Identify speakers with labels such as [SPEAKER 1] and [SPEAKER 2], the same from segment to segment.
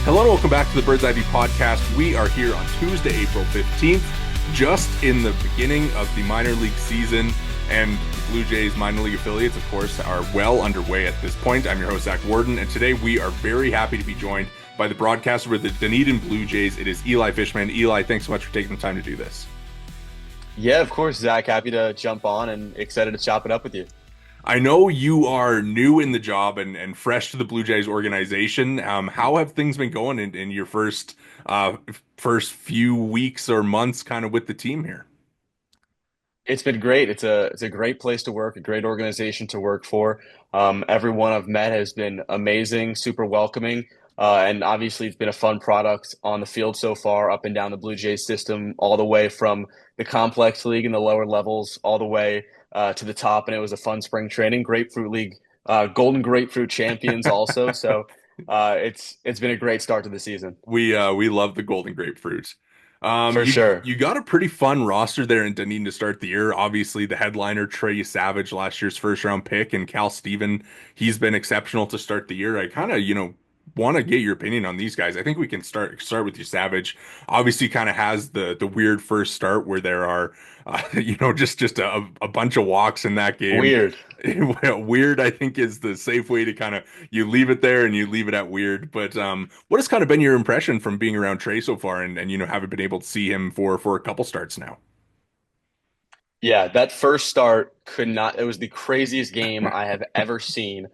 [SPEAKER 1] Hello and welcome back to the Bird's Eye View podcast. We are here on Tuesday, April 15th, just in the beginning of the minor league season, and the Blue Jays minor league affiliates, of course, are well underway at this point. I'm your host, Zach Worden, and today we are very happy to be joined by the broadcaster with the Dunedin Blue Jays. It is Eli Fishman. Eli, thanks so much for taking the time to do this.
[SPEAKER 2] Yeah, of course, Zach. Happy to jump on and excited to chop it up with you.
[SPEAKER 1] I know you are new in the job and fresh to the Blue Jays organization. How have things been going in your first few weeks or months kind of with the team here?
[SPEAKER 2] It's been great. It's a great place to work, a great organization to work for. Everyone I've met has been amazing, super welcoming, and obviously it's been a fun product on the field so far, up and down the Blue Jays system, all the way from the complex league in the lower levels, all the way to the top. And it was a fun spring training, Grapefruit League, Golden Grapefruit champions also. So it's been a great start to the season
[SPEAKER 1] We love the Golden Grapefruit.
[SPEAKER 2] for
[SPEAKER 1] You
[SPEAKER 2] sure.
[SPEAKER 1] you got a pretty fun roster there in Dunedin to start the year. Obviously, the headliner Trey Yesavage, last year's first round pick, and Khal Steven, he's been exceptional to start the year. I kind of want to get your opinion on these guys. I think we can start with Yesavage. Obviously, kind of has the weird first start where there are just a bunch of walks in that game.
[SPEAKER 2] Weird.
[SPEAKER 1] Weird, I think, is the safe way to kind of you leave it there and you leave it at weird. But what has kind of been your impression from being around Trey so far and having been able to see him for a couple starts now?
[SPEAKER 2] Yeah, that first start could not. It was the craziest game I have ever seen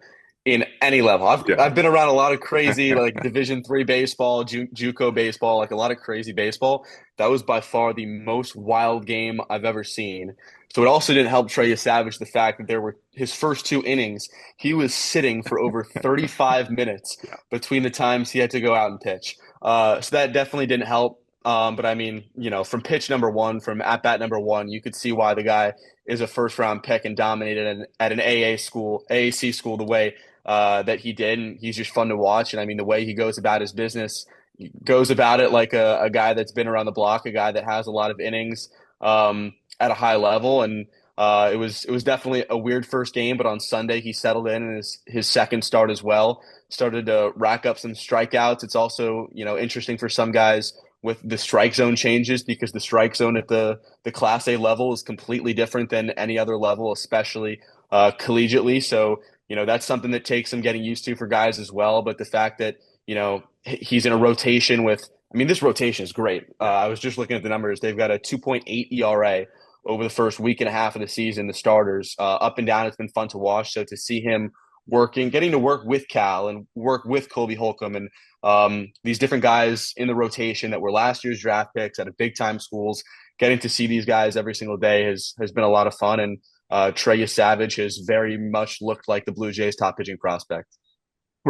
[SPEAKER 2] in any level. I've been around a lot of crazy like Division III baseball, JUCO baseball, like a lot of crazy baseball. That was by far the most wild game I've ever seen. So it also didn't help Trey Savage the fact that there were his first two innings, he was sitting for over 35 minutes
[SPEAKER 1] Yeah.
[SPEAKER 2] between the times he had to go out and pitch. So that definitely didn't help. But I mean, from pitch number one, from at bat number one, you could see why the guy is a first round pick and dominated at an AAC school the way that he did. And he's just fun to watch. And I mean, the way he goes about his business, he goes about it like a guy that's been around the block, a guy that has a lot of innings at a high level. And it was definitely a weird first game, but on Sunday he settled in his second start as well. Started to rack up some strikeouts. It's also, interesting for some guys with the strike zone changes because the strike zone at the Class A level is completely different than any other level, especially collegiately. So, that's something that takes some getting used to for guys as well. But the fact that, he's in a rotation with, I mean, this rotation is great. I was just looking at the numbers. They've got a 2.8 ERA over the first week and a half of the season, the starters. Up and down, it's been fun to watch. So to see him getting to work with Khal and work with Colby Holcomb and these different guys in the rotation that were last year's draft picks out of big time schools. Getting to see these guys every single day has been a lot of fun. And Trey Yesavage has very much looked like the Blue Jays' top pitching prospect.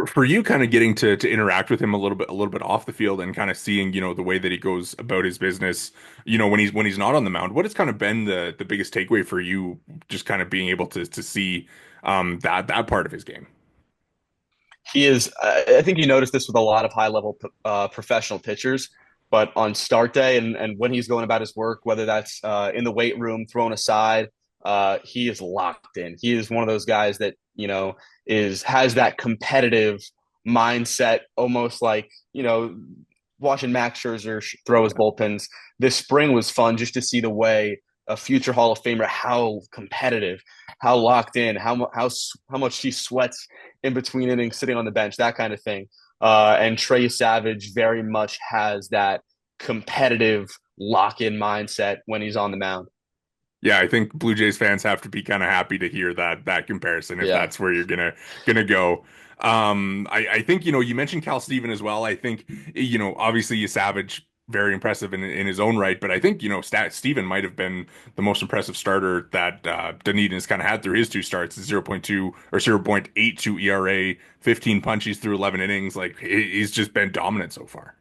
[SPEAKER 1] For you kind of getting to interact with him a little bit off the field and kind of seeing, the way that he goes about his business, when he's not on the mound, what has kind of been the biggest takeaway for you, just kind of being able to see that part of his game?
[SPEAKER 2] He is, I think you notice this with a lot of high level professional pitchers, but on start day and when he's going about his work, whether that's in the weight room, thrown aside, he is locked in. He is one of those guys that, has that competitive mindset, almost like, watching Max Scherzer throw his bullpens. This spring was fun just to see the way a future Hall of Famer, how competitive, how locked in, how much he sweats in between innings, sitting on the bench, that kind of thing. And Trey Savage very much has that competitive lock-in mindset when he's on the mound.
[SPEAKER 1] Yeah, I think Blue Jays fans have to be kind of happy to hear that comparison if
[SPEAKER 2] Yeah.
[SPEAKER 1] that's where you're gonna go. I think you mentioned Cal Steven as well. I think obviously Savage very impressive in his own right, but I think Steven might have been the most impressive starter that Dunedin has kind of had through his two starts, 0.2 or 0.82 ERA, 15 punches through 11 innings. Like he's just been dominant so far.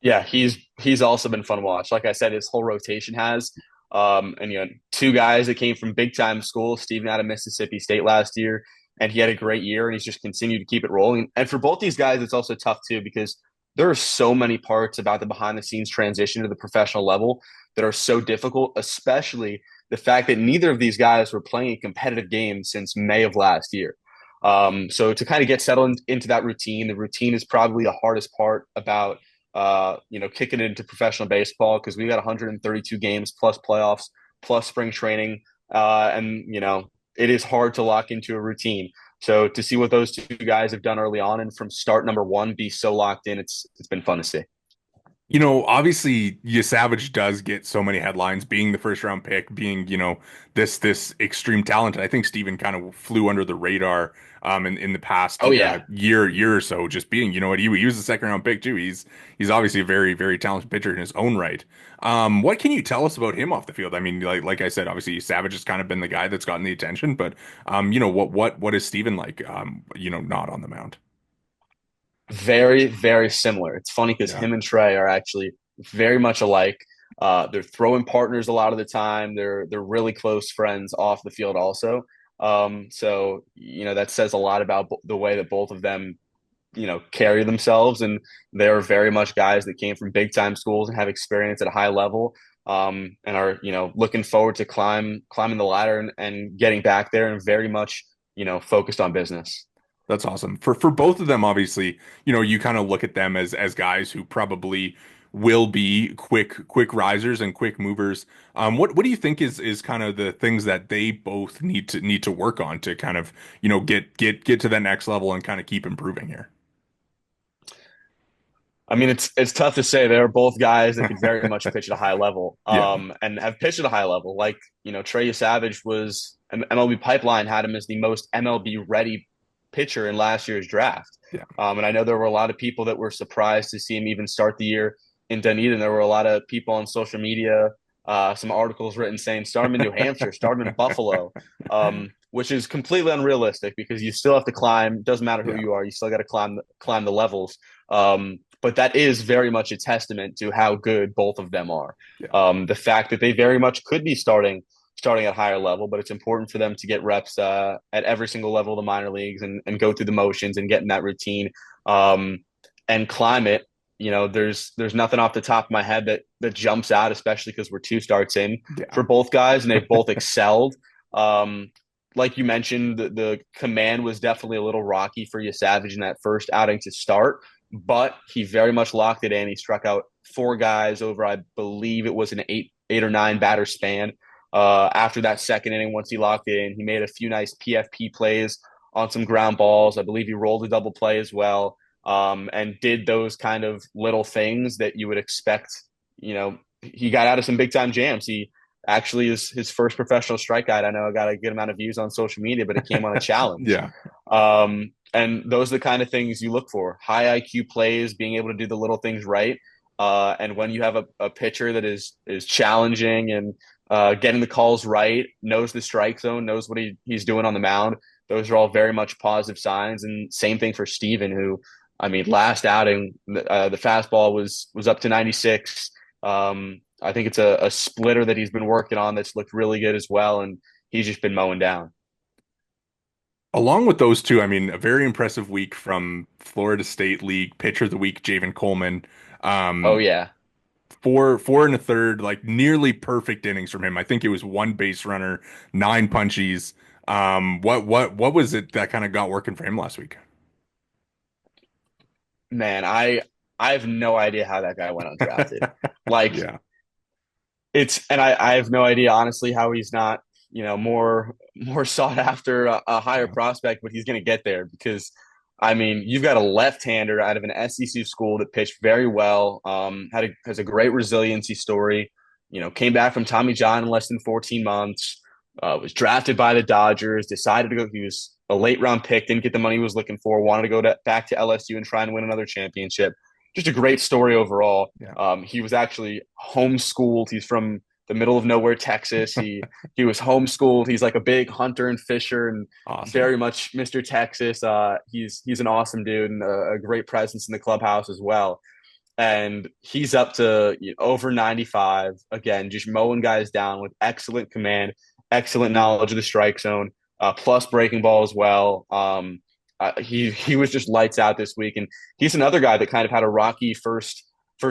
[SPEAKER 2] Yeah, he's also been fun to watch. Like I said, his whole rotation has. And two guys that came from big time school, Steven out of Mississippi State last year, and he had a great year and he's just continued to keep it rolling. And for both these guys, it's also tough too because there are so many parts about the behind the scenes transition to the professional level that are so difficult, especially the fact that neither of these guys were playing a competitive game since May of last year. So to kind of get settled into that routine, the routine is probably the hardest part about kicking it into professional baseball because we got 132 games plus playoffs plus spring training, and it is hard to lock into a routine. So to see what those two guys have done early on and from start number one be so locked in, it's been fun to see.
[SPEAKER 1] Obviously, Yesavage does get so many headlines, being the first round pick, being, this extreme talent. And I think Steven kind of flew under the radar in the past
[SPEAKER 2] Oh yeah,
[SPEAKER 1] year or so, just being, he was a second round pick too. He's obviously a very, very talented pitcher in his own right. What can you tell us about him off the field? I mean, like I said, obviously Savage has kind of been the guy that's gotten the attention, but what is Steven like not on the mound?
[SPEAKER 2] very, very similar. It's funny because
[SPEAKER 1] Yeah.
[SPEAKER 2] him and Trey are actually very much alike. They're throwing partners a lot of the time. They're really close friends off the field also. So that says a lot about the way that both of them carry themselves, and they're very much guys that came from big time schools and have experience at a high level, and are looking forward to climbing the ladder and getting back there, and very much focused on business.
[SPEAKER 1] That's awesome. For both of them, obviously, you kind of look at them as guys who probably will be quick risers and quick movers. What do you think is kind of the things that they both need to work on to kind of, get to that next level and kind of keep improving here?
[SPEAKER 2] I mean, it's tough to say. They're both guys that could very much pitch at a high level,
[SPEAKER 1] Yeah.
[SPEAKER 2] and have pitched at a high level. Like Trey Yesavage was MLB Pipeline had him as the most MLB ready pitcher in last year's draft.
[SPEAKER 1] Yeah.
[SPEAKER 2] And I know there were a lot of people that were surprised to see him even start the year in Dunedin. There were a lot of people on social media, some articles written saying start him in New Hampshire, start him in Buffalo, which is completely unrealistic because you still have to climb. Doesn't matter who
[SPEAKER 1] Yeah.
[SPEAKER 2] you are, you still got to climb the levels. But that is very much a testament to how good both of them are.
[SPEAKER 1] Yeah.
[SPEAKER 2] The fact that they very much could be starting at higher level, but it's important for them to get reps at every single level of the minor leagues and go through the motions and get in that routine, and climb it. There's nothing off the top of my head that jumps out, especially because we're two starts in
[SPEAKER 1] Yeah.
[SPEAKER 2] for both guys and they've both excelled. Um, like you mentioned, the command was definitely a little rocky for Yesavage in that first outing to start, but he very much locked it in. He struck out four guys over, I believe it was an eight or nine batter span. After that second inning, once he locked it in, he made a few nice PFP plays on some ground balls. I believe he rolled a double play as well, and did those kind of little things that you would expect. He got out of some big time jams. He actually is his first professional strikeout. I know I got a good amount of views on social media, but it came on a challenge.
[SPEAKER 1] Yeah.
[SPEAKER 2] And those are the kind of things you look for: high IQ plays, being able to do the little things right. And when you have a pitcher that is challenging and getting the calls right, knows the strike zone, knows what he's doing on the mound, those are all very much positive signs. And same thing for Steven, who, I mean, last outing, the fastball was up to 96. I think it's a splitter that he's been working on that's looked really good as well. And he's just been mowing down.
[SPEAKER 1] Along with those two, I mean, a very impressive week from Florida State League pitcher of the week, Javen Coleman.
[SPEAKER 2] Oh,
[SPEAKER 1] Um,
[SPEAKER 2] yeah.
[SPEAKER 1] four and a third, like nearly perfect innings from him. I think it was one base runner, nine punchies. What was it that kind of got working for him last week?
[SPEAKER 2] Man, I have no idea how that guy went undrafted. Like,
[SPEAKER 1] Yeah.
[SPEAKER 2] and I have no idea honestly how he's not more sought after, a higher
[SPEAKER 1] Yeah.
[SPEAKER 2] prospect, but he's going to get there because I mean you've got a left-hander out of an SEC school that pitched very well, has a great resiliency story. Came back from Tommy John in less than 14 months. Was drafted by the Dodgers. Decided to go. He was a late round pick. Didn't get the money he was looking for. Wanted to go back to LSU and try and win another championship. Just a great story overall.
[SPEAKER 1] Yeah.
[SPEAKER 2] He was actually homeschooled. He's from the middle of nowhere, Texas. He was homeschooled. He's like a big hunter and fisher and
[SPEAKER 1] Awesome.
[SPEAKER 2] very much Mr. Texas. He's an awesome dude and a great presence in the clubhouse as well. And he's up to over 95 again, just mowing guys down with excellent command, excellent knowledge of the strike zone, plus breaking ball as well. He was just lights out this week, and he's another guy that kind of had a rocky first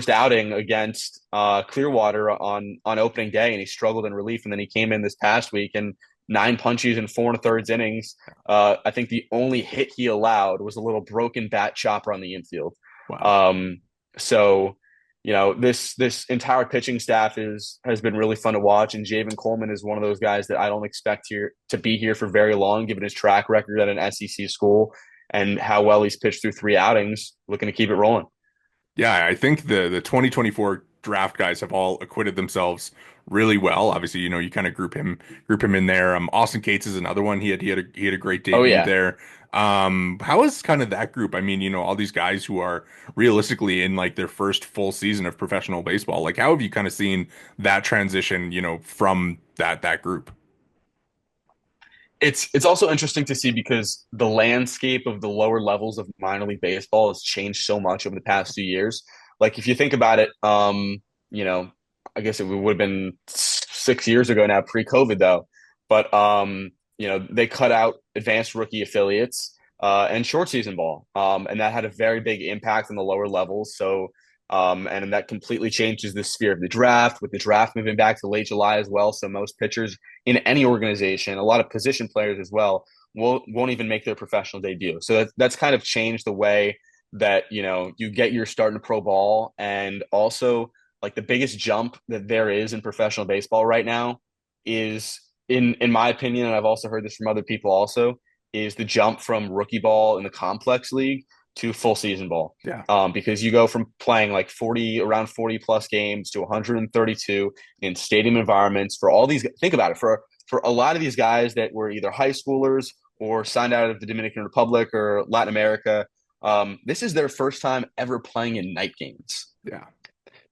[SPEAKER 2] outing against Clearwater on opening day, and he struggled in relief, and then he came in this past week and 9 punches in 4 1/3 innings. I think the only hit he allowed was a little broken bat chopper on the infield.
[SPEAKER 1] Wow.
[SPEAKER 2] Um, so, this entire pitching staff has been really fun to watch, and Javen Coleman is one of those guys that I don't expect here to be here for very long, given his track record at an SEC school and how well he's pitched through 3 outings. Looking to keep it rolling.
[SPEAKER 1] Yeah, I think the 2024 draft guys have all acquitted themselves really well. Obviously, you kind of group him in there. Austin Cates is another one. He had a great
[SPEAKER 2] Oh
[SPEAKER 1] debut
[SPEAKER 2] yeah,
[SPEAKER 1] there. How is kind of that group? I mean, all these guys who are realistically in like their first full season of professional baseball. Like, how have you kind of seen that transition, from that group?
[SPEAKER 2] it's also interesting to see because the landscape of the lower levels of minor league baseball has changed so much over the past 2 years. Like if you think about it, you know, I guess it would have been 6 years ago now, pre-COVID though. But they cut out advanced rookie affiliates and short season ball, and that had a very big impact on the lower levels. So, and that completely changes the sphere of the draft, with the draft moving back to late July as well. So most pitchers in any organization, a lot of position players as well, won't even make their professional debut. So that's kind of changed the way that you get your start in pro ball, and also like the biggest jump that there is in professional baseball right now is in my opinion, and I've also heard this from other people also, is the jump from rookie ball in the complex league to full season ball.
[SPEAKER 1] Yeah.
[SPEAKER 2] Because you go from playing like around 40 plus games to 132 in stadium environments for all these. Think about it, for a lot of these guys that were either high schoolers or signed out of the Dominican Republic or Latin America. This is their first time ever playing in night games.
[SPEAKER 1] Yeah.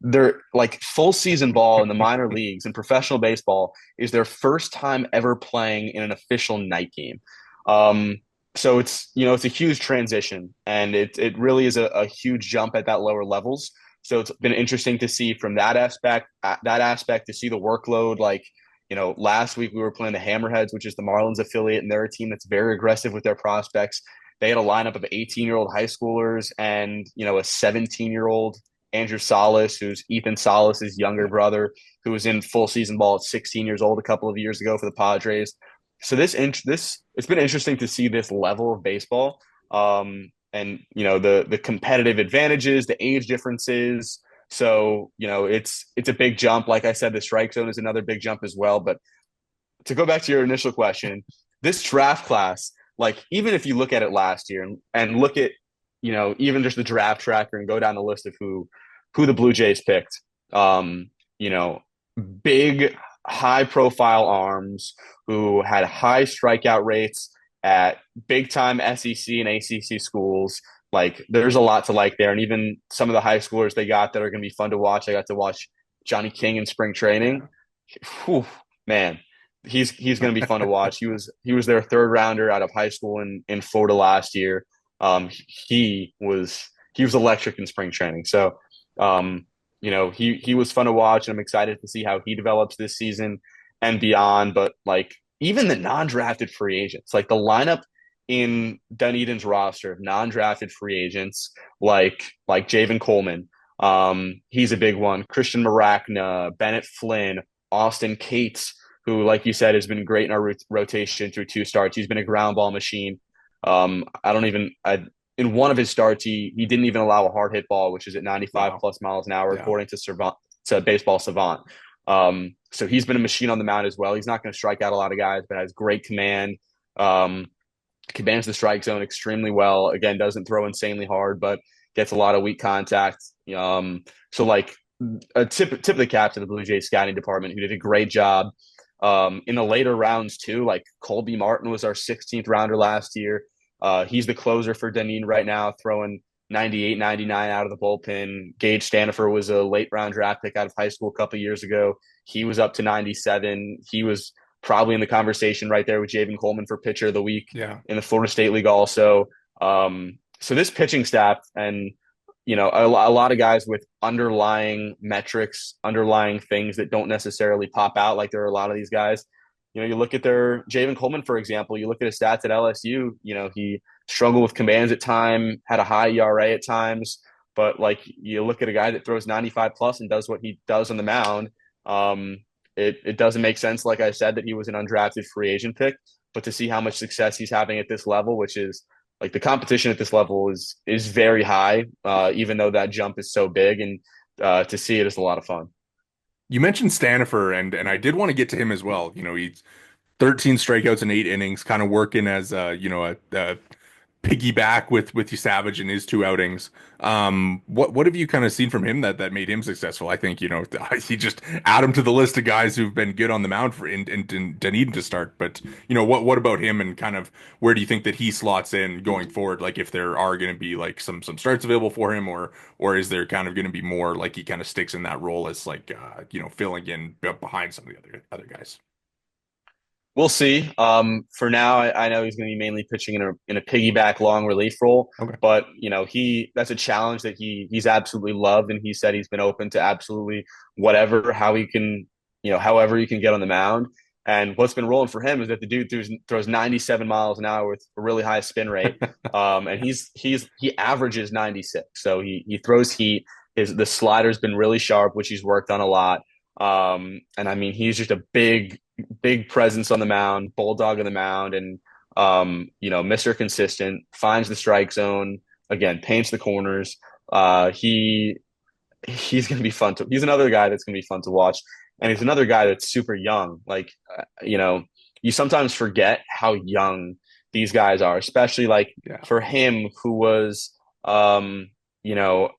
[SPEAKER 2] They're like full season ball in the minor leagues and professional baseball is their first time ever playing in an official night game. Um, so it's a huge transition, and it really is a huge jump at that lower levels. So it's been interesting to see from that aspect to see the workload. Like, last week we were playing the Hammerheads, which is the Marlins affiliate, and they're a team that's very aggressive with their prospects. They had a lineup of 18-year-old high schoolers and a 17-year-old Andrew Salas, who's Ethan Salas's younger brother, who was in full season ball at 16 years old a couple of years ago for the Padres. So it's been interesting to see this level of baseball, and the competitive advantages, the age differences. So it's a big jump. Like I said, the strike zone is another big jump as well. But to go back to your initial question, this draft class, like even if you look at it last year and look at even just the draft tracker and go down the list of who the Blue Jays picked. You know, big, high profile arms who had high strikeout rates at big time SEC and ACC schools. Like, there's a lot to like there. And even some of the high schoolers they got that are going to be fun to watch. I got to watch Johnny King in spring
[SPEAKER 1] Yeah.
[SPEAKER 2] training. Whew, man, he's going to be fun to watch. He was their third rounder out of high school in Florida last year. He was electric in spring training. So, he was fun to watch, and I'm excited to see how he develops this season and beyond. But like even the non-drafted free agents, like the lineup in Dunedin's roster of non-drafted free agents, like Javen Coleman, he's a big one. Christian Maracna, Bennett Flynn, Austin Cates, who, like you said, has been great in our rotation through 2 starts. He's been a ground ball machine. In one of his starts, he didn't even allow a hard hit ball, which is at 95
[SPEAKER 1] Wow.
[SPEAKER 2] plus miles an hour,
[SPEAKER 1] Yeah.
[SPEAKER 2] according to Baseball Savant. So he's been a machine on the mound as well. He's not going to strike out a lot of guys, but has great command. Commands the strike zone extremely well. Again, doesn't throw insanely hard, but gets a lot of weak contact. So like a tip of the cap to the Blue Jays scouting department, who did a great job. In the later rounds too, like Colby Martin was our 16th rounder last year. He's the closer for Dunedin right now, throwing 98, 99 out of the bullpen. Gage Stanifer was a late round draft pick out of high school a couple years ago. He was up to 97. He was probably in the conversation right there with Javen Coleman for pitcher of the week
[SPEAKER 1] Yeah.
[SPEAKER 2] in the Florida State League also. So this pitching staff, and a lot of guys with underlying metrics, underlying things that don't necessarily pop out. Like there are a lot of these guys. You look at their Javen Coleman, for example. You look at his stats at LSU. He struggled with commands at time, had a high ERA at times. But like you look at a guy that throws 95 plus and does what he does on the mound. it doesn't make sense, like I said, that he was an undrafted free agent pick, but to see how much success he's having at this level, which is like the competition at this level is very high, even though that jump is so big, and to see it is a lot of fun.
[SPEAKER 1] You mentioned Stanifer, and I did want to get to him as well. He's 13 strikeouts in 8 innings, kind of working as a piggyback with Yesavage in his 2 outings. What have you kind of seen from him that made him successful? I think he just add him to the list of guys who've been good on the mound for in Dunedin to start. But what about him, and kind of where do you think that he slots in going forward? Like if there are going to be like some starts available for him, or is there kind of going to be more like he kind of sticks in that role as like filling in behind some of the other guys?
[SPEAKER 2] We'll see. For now, I know he's going to be mainly pitching in a piggyback long relief role,
[SPEAKER 1] Okay.
[SPEAKER 2] but he that's a challenge that he's absolutely loved, and he said he's been open to absolutely whatever how he can however he can get on the mound. And what's been rolling for him is that the dude throws 97 miles an hour with a really high spin rate, and he averages 96, so he throws heat. The slider's been really sharp, which he's worked on a lot. And I mean, he's just a big presence on the mound, bulldog on the mound, and Mr. Consistent, finds the strike zone again, paints the corners. He's going to be fun to. He's another guy that's going to be fun to watch, and he's another guy that's super young. Like you sometimes forget how young these guys are, especially like
[SPEAKER 1] Yeah.
[SPEAKER 2] for him who was you know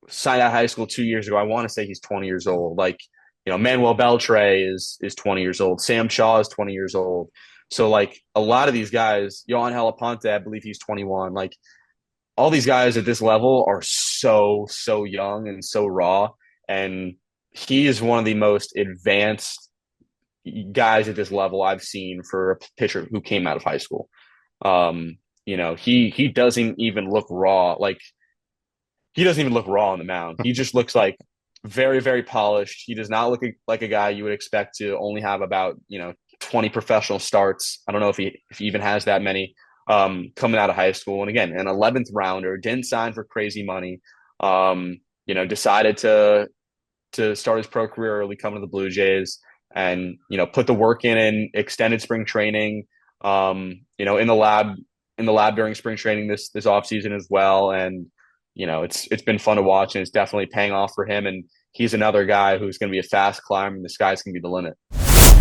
[SPEAKER 2] signed out of high school 2 years ago. I want to say he's 20 years old. Like Manuel Beltre is 20 years old. Sam Shaw is 20 years old. So like a lot of these guys, Yohan Helaponte, I believe he's 21. Like all these guys at this level are so young and so raw, and he is one of the most advanced guys at this level I've seen for a pitcher who came out of high school. He doesn't even look raw. Like he doesn't even look raw on the mound. He just looks like very, very polished. He does not look like a guy you would expect to only have about 20 professional starts. I don't know if he even has that many coming out of high school. And again, an 11th rounder, didn't sign for crazy money. Decided to start his pro career early, coming to the Blue Jays, and put the work in extended spring training. In the lab during spring training this off season as well, and it's been fun to watch, and it's definitely paying off for him. And he's another guy who's going to be a fast climber, and the sky's going to be the limit.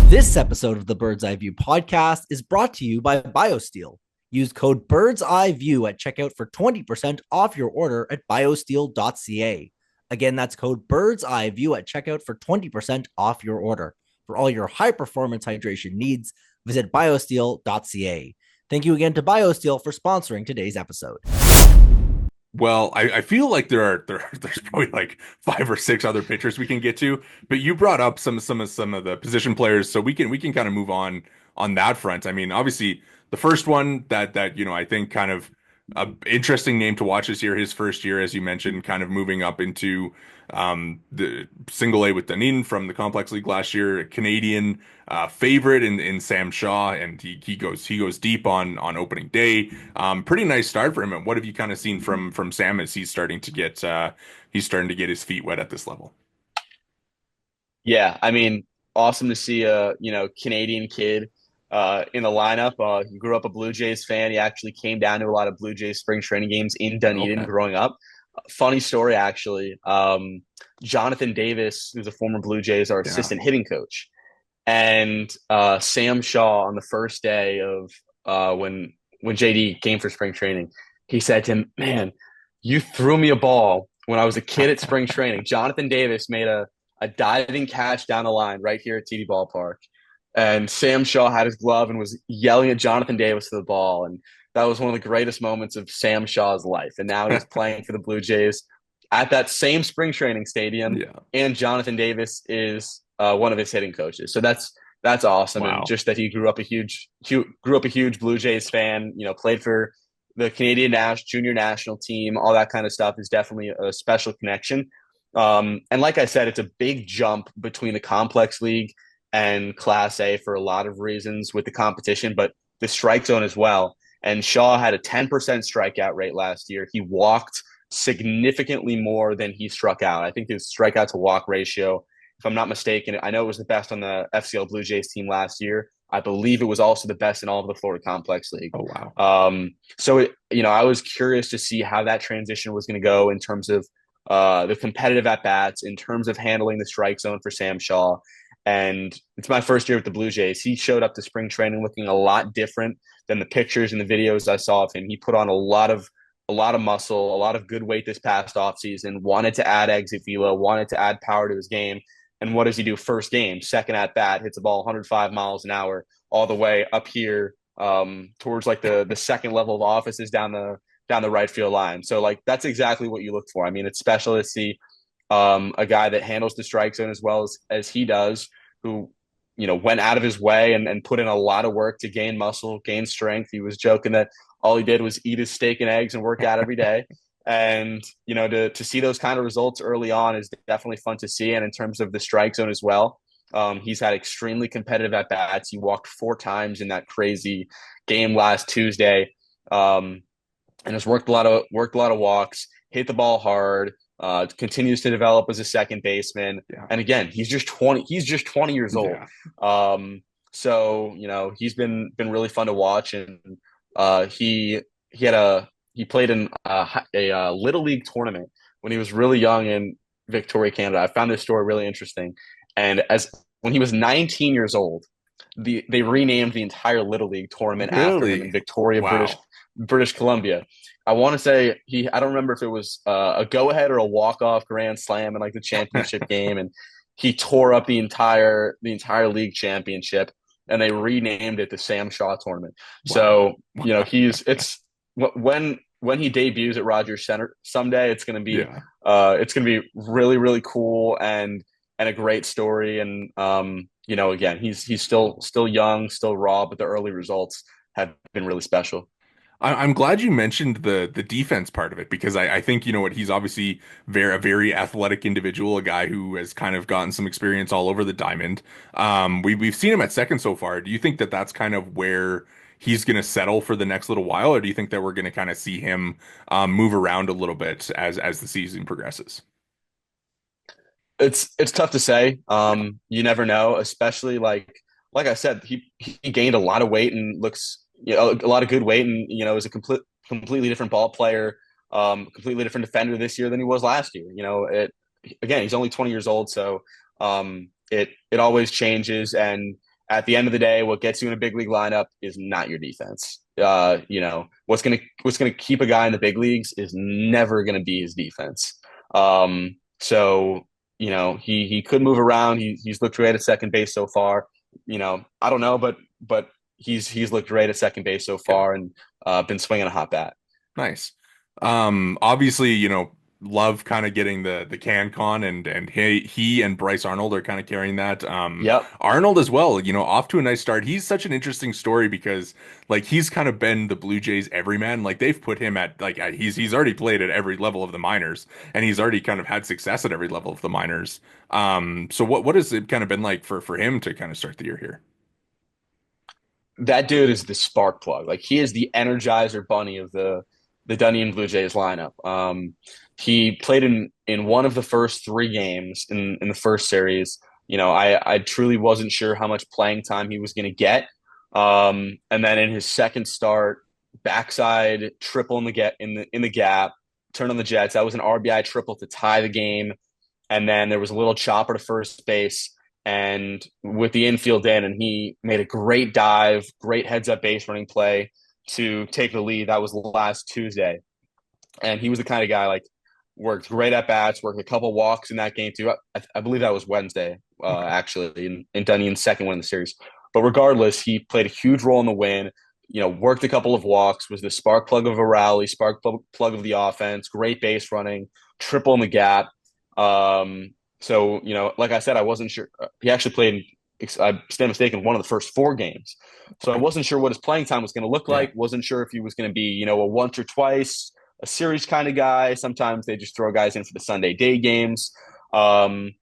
[SPEAKER 3] This episode of the Bird's Eye View podcast is brought to you by BioSteel. Use code Bird's Eye View at checkout for 20% off your order at biosteel.ca. Again, that's code Bird's Eye View at checkout for 20% off your order. For all your high performance hydration needs, visit biosteel.ca. Thank you again to BioSteel for sponsoring today's episode.
[SPEAKER 1] Well, I feel like there's probably like 5 or 6 other pitchers we can get to, but you brought up some of the position players, so we can kind of move on that front. I mean, obviously the first one that I think kind of a interesting name to watch this year, his first year, as you mentioned, kind of moving up into the single A with Dunedin from the Complex League last year, a Canadian favorite in Sam Shaw, and he goes deep on opening day. Pretty nice start for him. And what have you kind of seen from Sam as he's starting to get his feet wet at this level?
[SPEAKER 2] Yeah, I mean, awesome to see a Canadian kid in the lineup. He grew up a Blue Jays fan. He actually came down to a lot of Blue Jays spring training games in Dunedin
[SPEAKER 1] Okay.
[SPEAKER 2] growing up. Funny story, actually. Jonathan Davis, who's a former Blue Jays, our
[SPEAKER 1] Yeah.
[SPEAKER 2] assistant hitting coach, and Sam Shaw on the first day of when JD came for spring training, he said to him, "Man, you threw me a ball when I was a kid at spring training." Jonathan Davis made a diving catch down the line right here at TD Ballpark. And Sam Shaw had his glove and was yelling at Jonathan Davis to the ball. And that was one of the greatest moments of Sam Shaw's life. And now he's playing for the Blue Jays at that same spring training stadium.
[SPEAKER 1] Yeah.
[SPEAKER 2] And Jonathan Davis is one of his hitting coaches. So that's awesome. And
[SPEAKER 1] Wow.
[SPEAKER 2] just that he grew up a huge Blue Jays fan, played for the Canadian junior national team, all that kind of stuff is definitely a special connection. And like I said, it's a big jump between the complex league and Class A for a lot of reasons with the competition, but the strike zone as well. And Shaw had a 10% strikeout rate last year. He walked significantly more than he struck out. I think his strikeout to walk ratio if I'm not mistaken. I know it was the best on the FCL Blue Jays team last year. I believe it was also the best in all of the Florida Complex League.
[SPEAKER 1] Oh, wow.
[SPEAKER 2] I was curious to see how that transition was going to go in terms of the competitive at bats, in terms of handling the strike zone for Sam Shaw. And it's my first year with the Blue Jays. He showed up to spring training looking a lot different than the pictures and the videos I saw of him. He put on a lot of muscle, a lot of good weight this past offseason, wanted to add exit velo, wanted to add power to his game. And what does he do? First game, second at bat, hits the ball 105 miles an hour all the way up here towards like the second level of offices down the right field line. So like that's exactly what you look for. I mean, it's special to see a guy that handles the strike zone as well as he does, who went out of his way and put in a lot of work to gain muscle, gain strength. He was joking that all he did was eat his steak and eggs and work out every day. And to see those kind of results early on is definitely fun to see. And in terms of the strike zone as well, he's had extremely competitive at bats. He walked 4 times in that crazy game last Tuesday, and has worked a lot of walks, hit the ball hard. Continues to develop as a second baseman, and again, he's just 20. He's just 20 years old. So he's been really fun to watch, and he played in a little league tournament when he was really young in Victoria, Canada. I found this story really interesting, and when he was 19 years old, they renamed the entire little league tournament after him in Victoria,
[SPEAKER 1] Wow.
[SPEAKER 2] British Columbia. I want to say I don't remember if it was a go-ahead or a walk-off grand slam in like the championship game, and he tore up the entire league championship, and they renamed it the Sam Shaw tournament.
[SPEAKER 1] Wow.
[SPEAKER 2] So when he debuts at Rogers Center someday, it's going to be really, really cool and a great story. And again, he's still young, still raw, but the early results have been really special.
[SPEAKER 1] I'm glad you mentioned the defense part of it, because I think he's obviously a very athletic individual, a guy who has kind of gotten some experience all over the diamond. We've seen him at second so far. Do you think that that's kind of where he's going to settle for the next little while, or do you think that we're going to kind of see him move around a little bit as the season progresses?
[SPEAKER 2] It's tough to say. You never know, especially like I said, he gained a lot of weight and looks a lot of good weight, and is a completely different ball player, completely different defender this year than he was last year. Again, he's only 20 years old, so it always changes. And at the end of the day, what gets you in a big league lineup is not your defense. What's gonna keep a guy in the big leagues is never gonna be his defense. So he could move around. He's looked great at second base so far. I don't know, but he's looked great at second base so far, and been swinging a hot bat.
[SPEAKER 1] Nice. Obviously, love kind of getting the CanCon, and he and Bryce Arnold are kind of carrying that.
[SPEAKER 2] Yep.
[SPEAKER 1] Arnold as well, off to a nice start. He's such an interesting story because like he's kind of been the Blue Jays everyman. Like they've put him at like he's already played at every level of the minors, and he's already kind of had success at every level of the minors. So what has it kind of been like for him to kind of start the year here?
[SPEAKER 2] That dude is the spark plug. Like he is the Energizer Bunny of the Dunedin Blue Jays lineup. He played in one of the first 3 games in the first series. I truly wasn't sure how much playing time he was going to get. And then in his second start, backside triple in the gap, turn on the Jets. That was an RBI triple to tie the game. And then there was a little chopper to first base, and with the infield in, and he made a great dive, great heads up base running play to take the lead. That was last Tuesday. And he was the kind of guy like worked great at bats, worked a couple walks in that game too. I believe that was Wednesday, actually, in Dunedin's second win in the series. But regardless, he played a huge role in the win. Worked a couple of walks, was the spark plug of a rally, spark plug of the offense, great base running, triple in the gap. So, like I said, I wasn't sure. He actually played, I stand mistaken, one of the first 4 games. So I wasn't sure what his playing time was going to look like. Wasn't sure if he was going to be, a once or twice, a series kind of guy. Sometimes they just throw guys in for the Sunday day games. And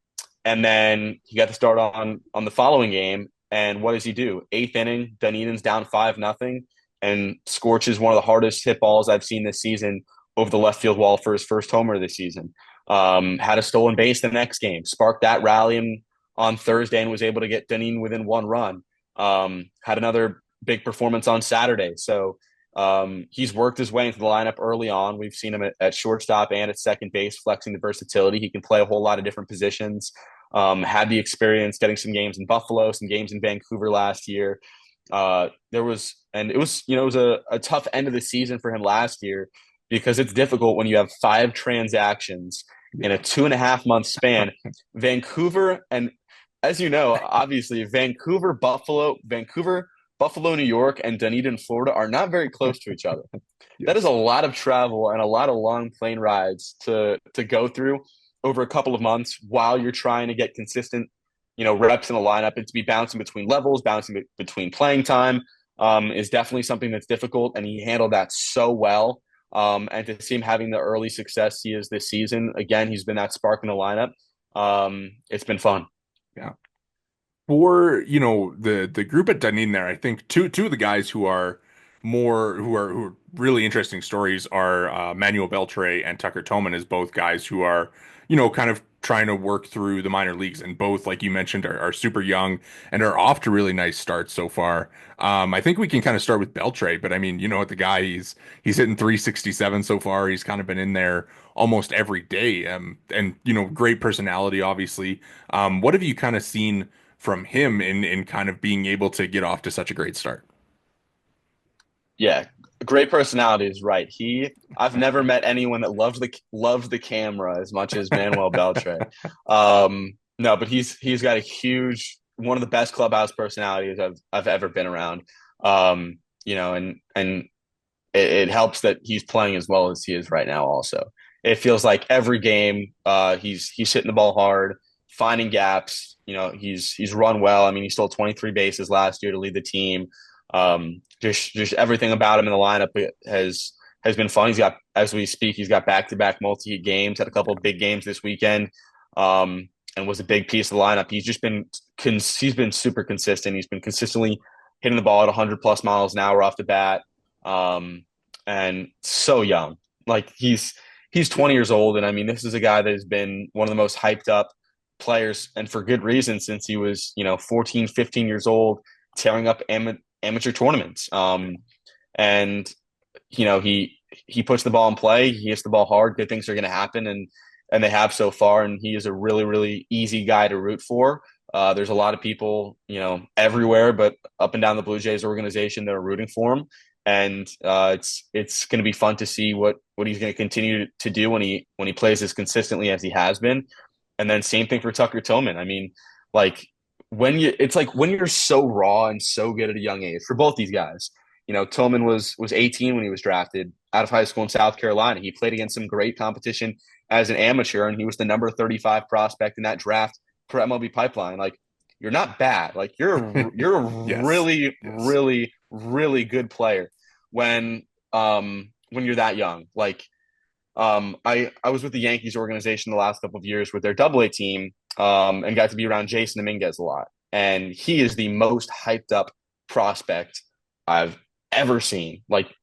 [SPEAKER 2] then he got to start on the following game. And what does he do? 8th inning, Dunedin's down 5-0, and scorches one of the hardest hit balls I've seen this season over the left field wall for his first homer this season. Had a stolen base the next game, sparked that rally, and on Thursday and was able to get Dunedin within one run. Had another big performance on Saturday. So he's worked his way into the lineup early on. We've seen him at shortstop and at second base, flexing the versatility. He can play a whole lot of different positions. Had the experience getting some games in Buffalo, some games in Vancouver last year. It was a tough end of the season for him last year because it's difficult when you have 5 transactions in a 2.5 month span. Vancouver, and as you know, obviously Vancouver, Buffalo, New York, and Dunedin, Florida are not very close to each other.
[SPEAKER 1] Yes.
[SPEAKER 2] That is a lot of travel and a lot of long plane rides to go through over a couple of months while you're trying to get consistent, reps in the lineup, and to be bouncing between levels, bouncing between playing time, is definitely something that's difficult. And he handled that so well. And to see him having the early success he is this season, again, he's been that spark in the lineup. It's been fun.
[SPEAKER 1] Yeah. For the group at Dunedin there, I think two of the guys who are really interesting stories are Manuel Beltre and Tucker Toman, as both guys who are kind of trying to work through the minor leagues, and both, like you mentioned, are super young and are off to really nice starts so far. I think we can kind of start with Beltre, but I mean, the guy, he's hitting 367 so far. He's kind of been in there almost every day, and great personality, obviously. What have you kind of seen from him in kind of being able to get off to such a great start?
[SPEAKER 2] Yeah, great personality is right. I've never met anyone that loves the camera as much as Manuel Beltre. No, but he's got a huge, one of the best clubhouse personalities I've ever been around. And it helps that he's playing as well as he is right now. Also, it feels like every game, he's hitting the ball hard, finding gaps. He's run well. I mean, he stole 23 bases last year to lead the team. Just everything about him in the lineup has been fun. As we speak, he's got back-to-back multi-hit games. Had a couple of big games this weekend, and was a big piece of the lineup. He's been super consistent. He's been consistently hitting the ball at 100 plus miles an hour off the bat, and so young. Like he's 20 years old, and I mean, this is a guy that has been one of the most hyped up players, and for good reason, since he was 14, 15 years old, tearing up amateur tournaments. And he puts the ball in play. He hits the ball hard. Good things are going to happen, and they have so far. And he is a really, really easy guy to root for. There's a lot of people, everywhere, but up and down the Blue Jays organization that are rooting for him. And it's going to be fun to see what he's going to continue to do when he plays as consistently as he has been. And then same thing for Tucker Tillman. I mean, when you're so raw and so good at a young age for both these guys. Tillman was 18 when he was drafted out of high school in South Carolina. He played against some great competition as an amateur, and he was the number 35 prospect in that draft for MLB Pipeline. Like, you're not bad. Like, you're a
[SPEAKER 1] Yes.
[SPEAKER 2] really,
[SPEAKER 1] Yes.
[SPEAKER 2] really, really good player when you're that young. Like, I was with the Yankees organization the last couple of years with their Double-A team, and got to be around Jason Dominguez a lot. And he is the most hyped up prospect I've ever seen. Like,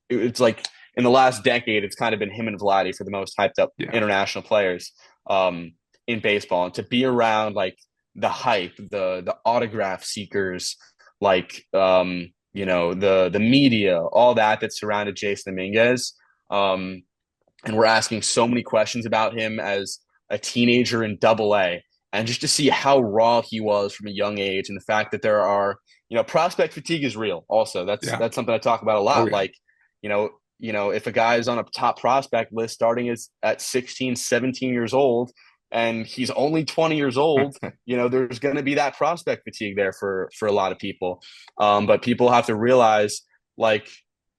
[SPEAKER 2] it's like in the last decade, it's kind of been him and Vladdy for the most hyped up international players in baseball. And to be around like the hype, the autograph seekers, like the media, all that surrounded Jason Dominguez. And we're asking so many questions about him as a teenager in Double-A, and just to see how raw he was from a young age, and the fact that there are, prospect fatigue is real. Also, that's something I talk about a lot.
[SPEAKER 1] Oh, yeah.
[SPEAKER 2] Like, if a guy is on a top prospect list starting at 16, 17 years old, and he's only 20 years old, there's going to be that prospect fatigue there for a lot of people. But people have to realize, like,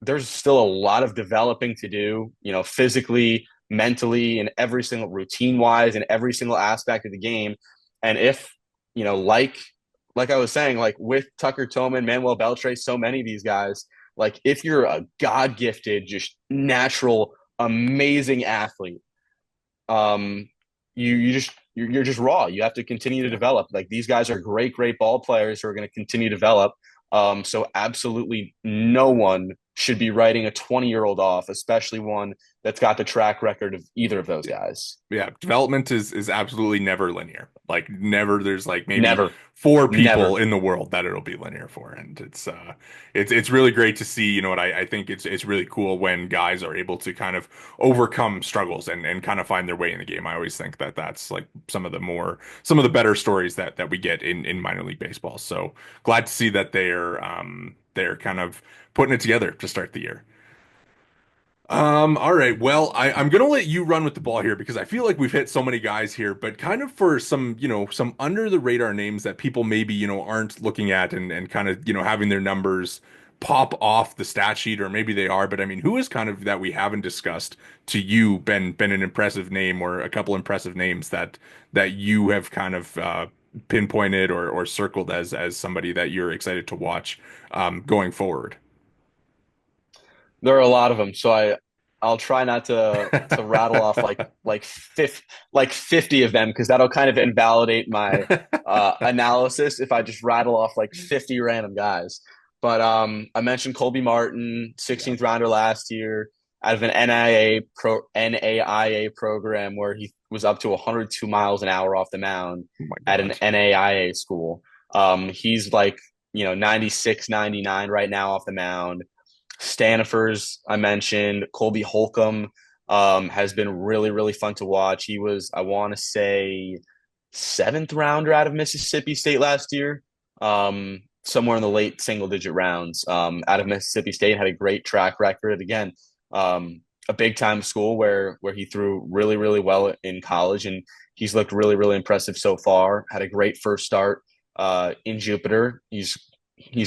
[SPEAKER 2] there's still a lot of developing to do, physically, mentally, and every single routine wise, and every single aspect of the game. And if, like I was saying, like with Tucker Tillman, Manuel Beltre, so many of these guys, like if you're a God-gifted, just natural, amazing athlete, you're just raw. You have to continue to develop. Like, these guys are great ball players who are going to continue to develop. So absolutely no one should be writing a 20-year-old off, especially one that's got the track record of either of those guys.
[SPEAKER 1] Yeah, development is absolutely never linear. Like never there's like maybe
[SPEAKER 2] Never,
[SPEAKER 1] four people
[SPEAKER 2] never.
[SPEAKER 1] in the world that it'll be linear for. And it's really great to see, you know what I think it's really cool when guys are able to kind of overcome struggles and kind of find their way in the game. I always think that that's like some of the better stories that we get in minor league baseball. So glad to see that they're kind of putting it together to start the year. All right. Well, I'm gonna let you run with the ball here because I feel like we've hit so many guys here, but kind of for some, some under the radar names that people maybe, aren't looking at and kind of, having their numbers pop off the stat sheet, or maybe they are, but I mean, who is kind of that we haven't discussed to you been an impressive name or a couple impressive names that you have kind of pinpointed or circled as somebody that you're excited to watch going forward?
[SPEAKER 2] There are a lot of them, so I'll try not to rattle off like 50 of them because that'll kind of invalidate my analysis if I just rattle off like 50 random guys. But I mentioned Colby Martin,
[SPEAKER 1] Yeah.
[SPEAKER 2] 16th rounder last year out of an NAIA program where he was up to 102 miles an hour off the mound
[SPEAKER 1] Oh my
[SPEAKER 2] at an
[SPEAKER 1] God.
[SPEAKER 2] NAIA school. He's like, 96, 99 right now off the mound. Stanifers, I mentioned. Colby Holcomb has been really, really fun to watch. He was, I want to say, seventh rounder out of Mississippi State last year, somewhere in the late single digit rounds. Out of Mississippi State, had a great track record. Again, a big time school where he threw really, really well in college, and he's looked really, really impressive so far. Had a great first start in Jupiter. He's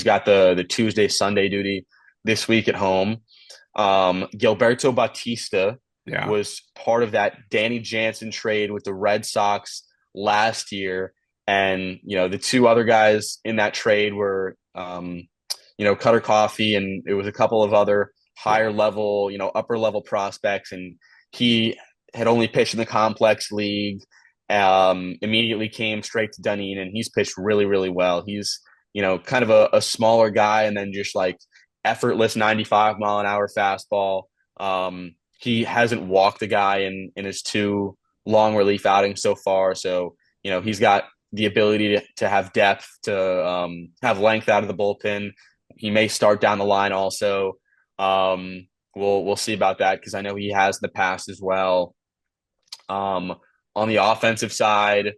[SPEAKER 2] got the Tuesday Sunday duty this week at home. Gilberto Batista
[SPEAKER 1] Yeah.
[SPEAKER 2] was part of that Danny Jansen trade with the Red Sox last year. And, the two other guys in that trade were, Cutter Coffee, and it was a couple of other
[SPEAKER 1] Yeah.
[SPEAKER 2] higher level, upper level prospects. And he had only pitched in the complex league, immediately came straight to Dunedin, and he's pitched really, really well. He's, kind of a smaller guy, and then just like effortless 95-mile-an-hour fastball. He hasn't walked the guy in his two long relief outings so far. So, he's got the ability to have depth, to have length out of the bullpen. He may start down the line also. We'll see about that because I know he has in the past as well. Um, on the offensive side,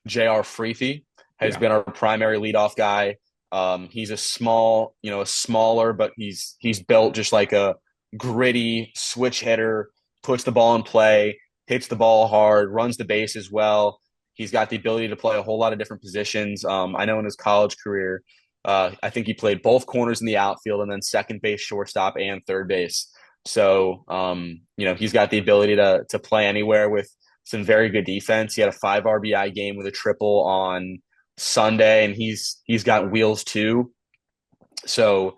[SPEAKER 2] J.R. Freethy has
[SPEAKER 1] Yeah.
[SPEAKER 2] been our primary leadoff guy. He's a smaller, but he's built just like a gritty switch hitter, puts the ball in play, hits the ball hard, runs the base as well. He's got the ability to play a whole lot of different positions. I know in his college career, I think he played both corners in the outfield and then second base, shortstop, and third base. So, he's got the ability to play anywhere with some very good defense. He had a 5 RBI game with a triple on Sunday, and he's got wheels too. So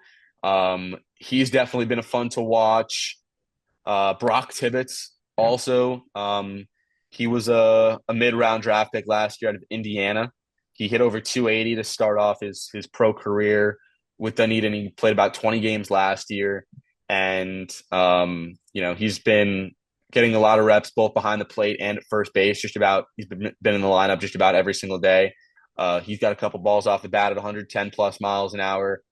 [SPEAKER 2] he's definitely been a fun to watch. Brock Tibbetts
[SPEAKER 1] Yeah.
[SPEAKER 2] also. He was a mid-round draft pick last year out of Indiana. He hit over 280 to start off his pro career with Dunedin. He played about 20 games last year, and he's been getting a lot of reps both behind the plate and at first base. He's been in the lineup just about every single day. He's got a couple balls off the bat at 110 plus miles an hour.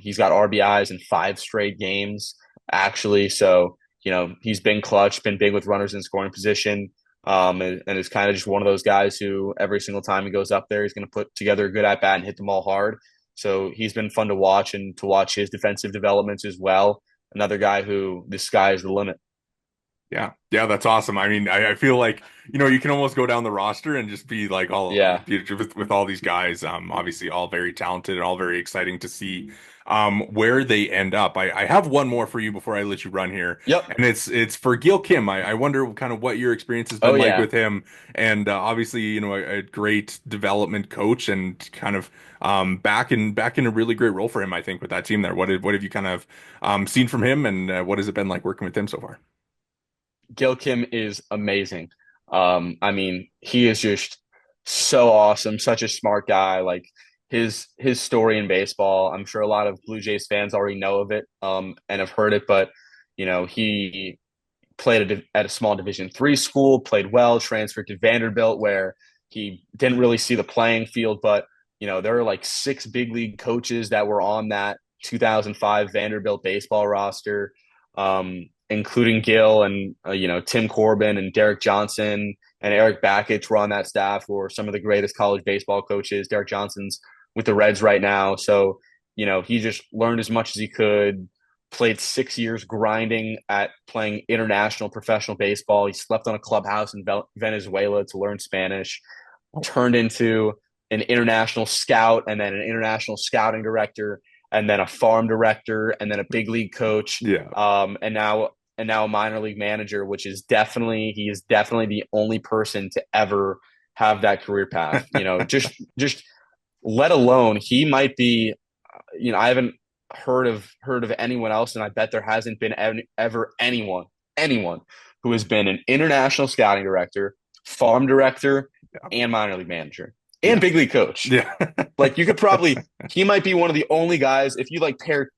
[SPEAKER 2] He's got RBIs in 5 straight games, actually. So, he's been clutch, been big with runners in scoring position. And is kind of just one of those guys who every single time he goes up there, he's going to put together a good at bat and hit them all hard. So he's been fun to watch and to watch his defensive developments as well. Another guy who the sky is the limit.
[SPEAKER 1] Yeah, yeah, that's awesome. I mean, I feel like, you can almost go down the roster and just be like
[SPEAKER 2] Yeah.
[SPEAKER 1] with all these guys, obviously all very talented and all very exciting to see where they end up. I have one more for you before I let you run here,
[SPEAKER 2] Yep.
[SPEAKER 1] and it's for Gil Kim. I wonder kind of what your experience has
[SPEAKER 2] Oh
[SPEAKER 1] been like
[SPEAKER 2] yeah.
[SPEAKER 1] with him, and obviously, a great development coach and kind of back in a really great role for him, I think, with that team there. What have you kind of seen from him, and what has it been like working with him so far?
[SPEAKER 2] Gil Kim is amazing. I mean, he is just so awesome, such a smart guy. Like his story in baseball. I'm sure a lot of Blue Jays fans already know of it and have heard it, but he played at a small Division III school, played well, transferred to Vanderbilt where he didn't really see the playing field, but there are like 6 big league coaches that were on that 2005 Vanderbilt baseball roster, including Gil and Tim Corbin and Derek Johnson and Eric Bakich were on that staff, who are some of the greatest college baseball coaches. Derek Johnson's with the Reds right now, so he just learned as much as he could. Played 6 years grinding at playing international professional baseball. He slept on a clubhouse in Venezuela to learn Spanish. Turned into an international scout, and then an international scouting director, and then a farm director, and then a big league coach.
[SPEAKER 1] Yeah.
[SPEAKER 2] And now a minor league manager, he is definitely the only person to ever have that career path. Just let alone he might be. I haven't heard of anyone else, and I bet there hasn't been ever anyone who has been an international scouting director, farm director, and minor league manager. And big league coach.
[SPEAKER 1] Yeah.
[SPEAKER 2] Like he might be one of the only guys, if you like pair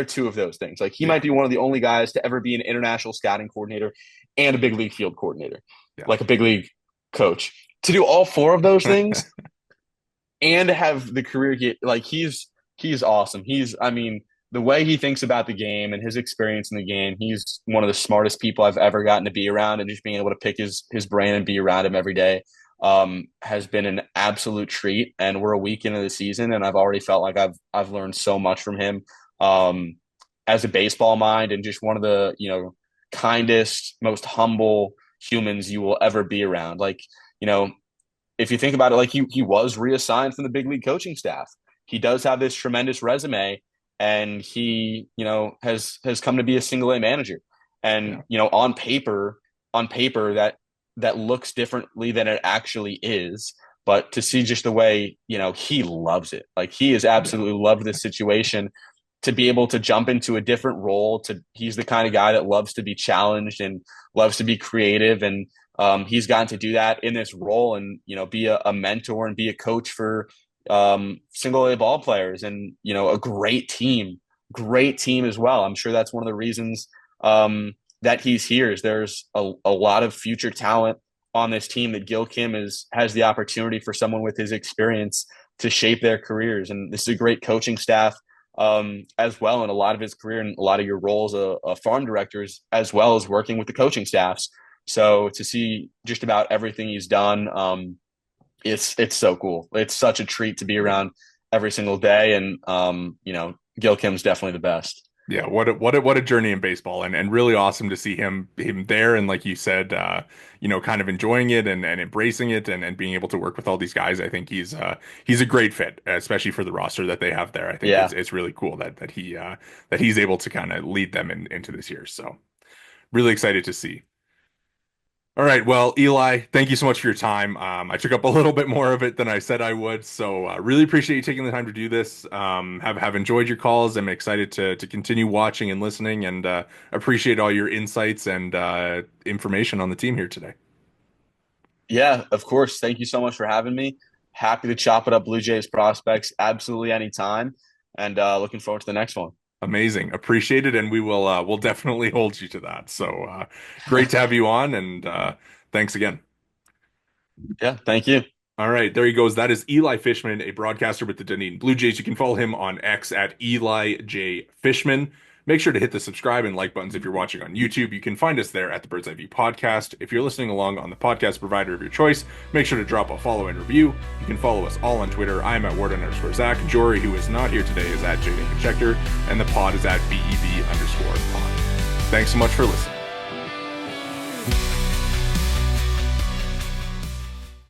[SPEAKER 2] 2 of those things, like he might be one of the only guys to ever be an international scouting coordinator and a big league field coordinator, like a big league coach. To do all 4 of those things and have the career he's awesome. The way he thinks about the game and his experience in the game, he's one of the smartest people I've ever gotten to be around, and just being able to pick his brain and be around him every day has been an absolute treat. And we're a week into the season, and I've already felt like I've learned so much from him as a baseball mind, and just one of the kindest, most humble humans you will ever be around. Like, if you think about it, like he was reassigned from the big league coaching staff. He does have this tremendous resume, and he has come to be a single A manager. And on paper that looks differently than it actually is. But to see just the way, he loves it. Like, he has absolutely loved this situation, to be able to jump into a different role. He's the kind of guy that loves to be challenged and loves to be creative. And he's gotten to do that in this role, and, be a mentor and be a coach for single A ball players, and, a great team as well. I'm sure that's one of the reasons that he's here. Is there's a lot of future talent on this team that Gil Kim has the opportunity for someone with his experience to shape their careers. And this is a great coaching staff as well. In a lot of his career, and a lot of your roles, farm directors, as well as working with the coaching staffs. So to see just about everything he's done, it's so cool. It's such a treat to be around every single day. And, Gil Kim's definitely the best.
[SPEAKER 1] Yeah, what a journey in baseball, and really awesome to see him there, and like you said, kind of enjoying it and embracing it, and being able to work with all these guys. I think he's a great fit, especially for the roster that they have there. I think it's really cool that he's able to kind of lead them into this year. So really excited to see. All right. Well, Eli, thank you so much for your time. I took up a little bit more of it than I said I would, so really appreciate you taking the time to do this. Have enjoyed your calls. I'm excited to continue watching and listening, and appreciate all your insights and information on the team here today.
[SPEAKER 2] Yeah, of course. Thank you so much for having me. Happy to chop it up Blue Jays prospects absolutely anytime, and looking forward to the next one.
[SPEAKER 1] Amazing. Appreciate it. And we'll definitely hold you to that. So great to have you on, and thanks again.
[SPEAKER 2] Yeah, thank you.
[SPEAKER 1] All right, there he goes. That is Eli Fishman, a broadcaster with the Dunedin Blue Jays. You can follow him on X at Eli J. Fishman. Make sure to hit the subscribe and like buttons if you're watching on YouTube. You can find us there at the Bird's Eye View Podcast. If you're listening along on the podcast provider of your choice, make sure to drop a follow and review. You can follow us all on Twitter. I'm at Worden_Zach. Jori, who is not here today, is at Javen Coleman, and the pod is at BEV_pod. Thanks so much for listening.